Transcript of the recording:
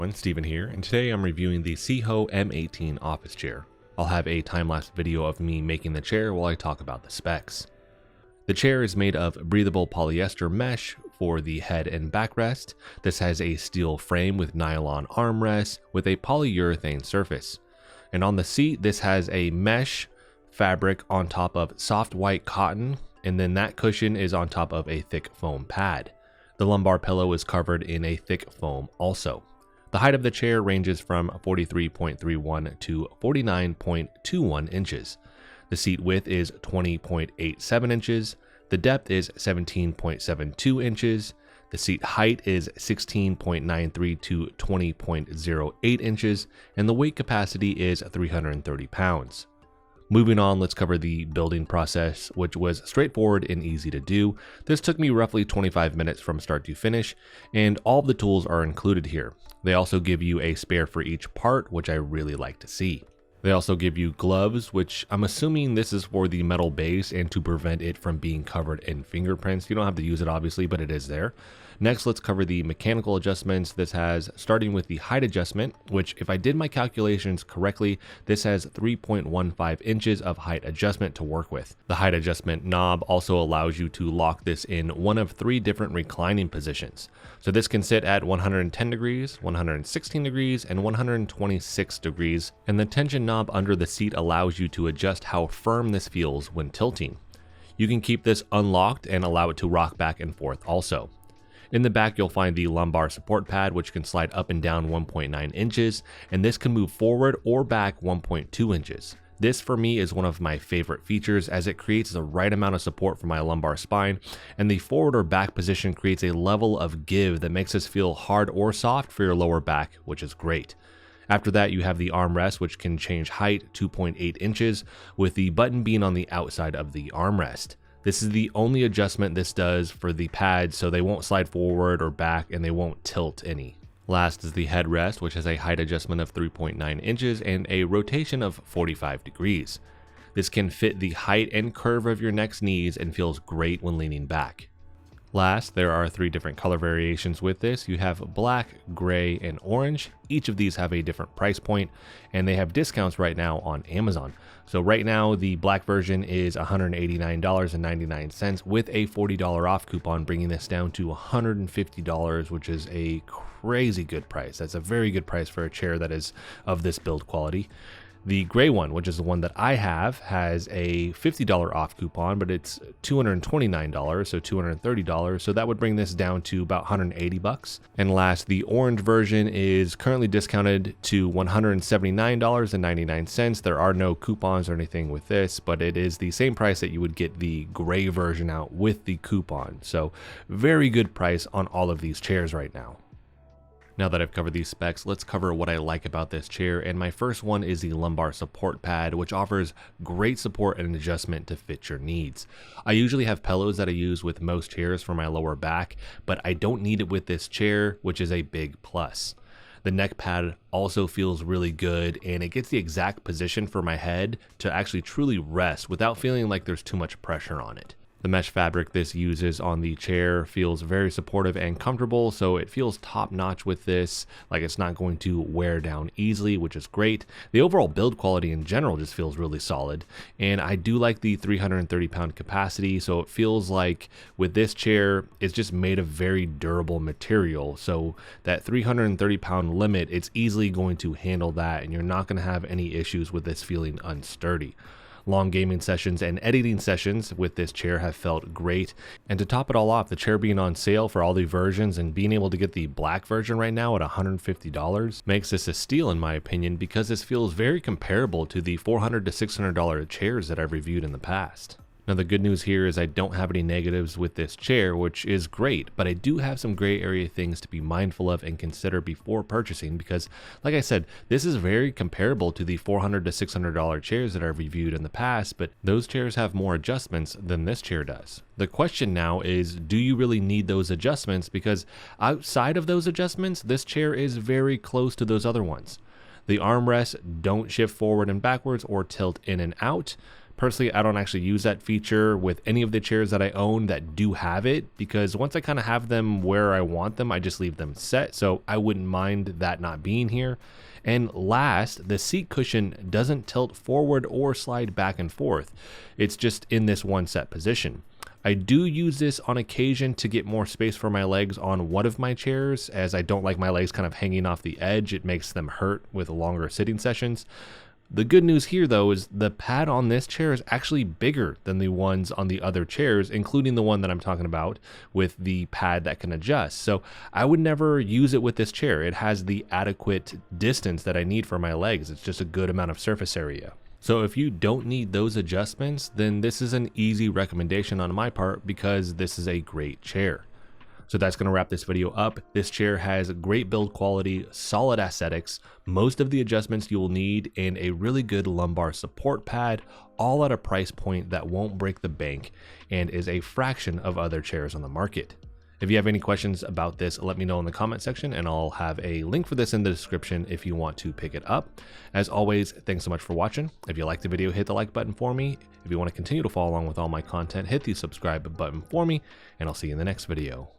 Steven here, and today I'm reviewing the Sihoo M18 office chair. I'll have a time-lapse video of me making the chair while I talk about the specs. The chair is made of breathable polyester mesh for the head and backrest. This has a steel frame with nylon armrests with a polyurethane surface. And on the seat, this has a mesh fabric on top of soft white cotton, and then that cushion is on top of a thick foam pad. The lumbar pillow is covered in a thick foam also. The height of the chair ranges from 43.31 to 49.21 inches. The seat width is 20.87 inches. The depth is 17.72 inches. The seat height is 16.93 to 20.08 inches. And the weight capacity is 330 pounds. Moving on, let's cover the building process, which was straightforward and easy to do. This took me roughly 25 minutes from start to finish, and all of the tools are included here. They also give you a spare for each part, which I really like to see. They also give you gloves, which I'm assuming this is for the metal base and to prevent it from being covered in fingerprints. You don't have to use it obviously, but it is there. Next, let's cover the mechanical adjustments. This has, starting with the height adjustment, which if I did my calculations correctly, this has 3.15 inches of height adjustment to work with. The height adjustment knob also allows you to lock this in one of 3 different reclining positions. So this can sit at 110 degrees, 116 degrees, and 126 degrees, and the tension knob under the seat allows you to adjust how firm this feels when tilting. You can keep this unlocked and allow it to rock back and forth also. In the back, you'll find the lumbar support pad, which can slide up and down 1.9 inches, and this can move forward or back 1.2 inches. This for me is one of my favorite features as it creates the right amount of support for my lumbar spine, and the forward or back position creates a level of give that makes this feel hard or soft for your lower back, which is great. After that, you have the armrest, which can change height 2.8 inches, with the button being on the outside of the armrest. This is the only adjustment this does for the pads, so they won't slide forward or back and they won't tilt any. Last is the headrest, which has a height adjustment of 3.9 inches and a rotation of 45 degrees. This can fit the height and curve of your neck's knees and feels great when leaning back. Last, there are 3 different color variations with this. You have black, gray, and orange. Each of these have a different price point, and they have discounts right now on Amazon. So right now, the black version is $189.99 with a $40 off coupon, bringing this down to $150, which is a crazy good price. That's a very good price for a chair that is of this build quality. The gray one, which is the one that I have, has a $50 off coupon, but it's $229, so $230. So that would bring this down to about $180. And last, the orange version is currently discounted to $179.99. There are no coupons or anything with this, but it is the same price that you would get the gray version out with the coupon. So very good price on all of these chairs right now. Now that I've covered these specs, let's cover what I like about this chair, and my first one is the lumbar support pad, which offers great support and adjustment to fit your needs. I usually have pillows that I use with most chairs for my lower back, but I don't need it with this chair, which is a big plus. The neck pad also feels really good, and it gets the exact position for my head to actually truly rest without feeling like there's too much pressure on it. The mesh fabric this uses on the chair feels very supportive and comfortable, so it feels top notch with this, like it's not going to wear down easily, which is great. The overall build quality in general just feels really solid, and I do like the 330 pound capacity, so it feels like with this chair, it's just made of very durable material, so that 330 pound limit, it's easily going to handle that, and you're not going to have any issues with this feeling unsturdy. Long gaming sessions and editing sessions with this chair have felt great, and to top it all off, the chair being on sale for all the versions and being able to get the black version right now at $150 makes this a steal in my opinion, because this feels very comparable to the $400 to $600 chairs that I've reviewed in the past. Now the good news here is I don't have any negatives with this chair, which is great, but I do have some gray area things to be mindful of and consider before purchasing, because like I said, this is very comparable to the $400 to $600 chairs that I've reviewed in the past, but those chairs have more adjustments than this chair does. The question now is, do you really need those adjustments? Because outside of those adjustments, this chair is very close to those other ones. The armrests don't shift forward and backwards or tilt in and out. Personally, I don't actually use that feature with any of the chairs that I own that do have it, because once I kind of have them where I want them, I just leave them set. So I wouldn't mind that not being here. And last, the seat cushion doesn't tilt forward or slide back and forth. It's just in this one set position. I do use this on occasion to get more space for my legs on one of my chairs, as I don't like my legs kind of hanging off the edge. It makes them hurt with longer sitting sessions. The good news here though is the pad on this chair is actually bigger than the ones on the other chairs, including the one that I'm talking about with the pad that can adjust. So I would never use it with this chair. It has the adequate distance that I need for my legs. It's just a good amount of surface area. So if you don't need those adjustments, then this is an easy recommendation on my part, because this is a great chair. So that's going to wrap this video up. This chair has great build quality, solid aesthetics, most of the adjustments you will need, and a really good lumbar support pad, all at a price point that won't break the bank and is a fraction of other chairs on the market. If you have any questions about this, let me know in the comment section, and I'll have a link for this in the description if you want to pick it up. As always, thanks so much for watching. If you liked the video, hit the like button for me. If you want to continue to follow along with all my content, hit the subscribe button for me, and I'll see you in the next video.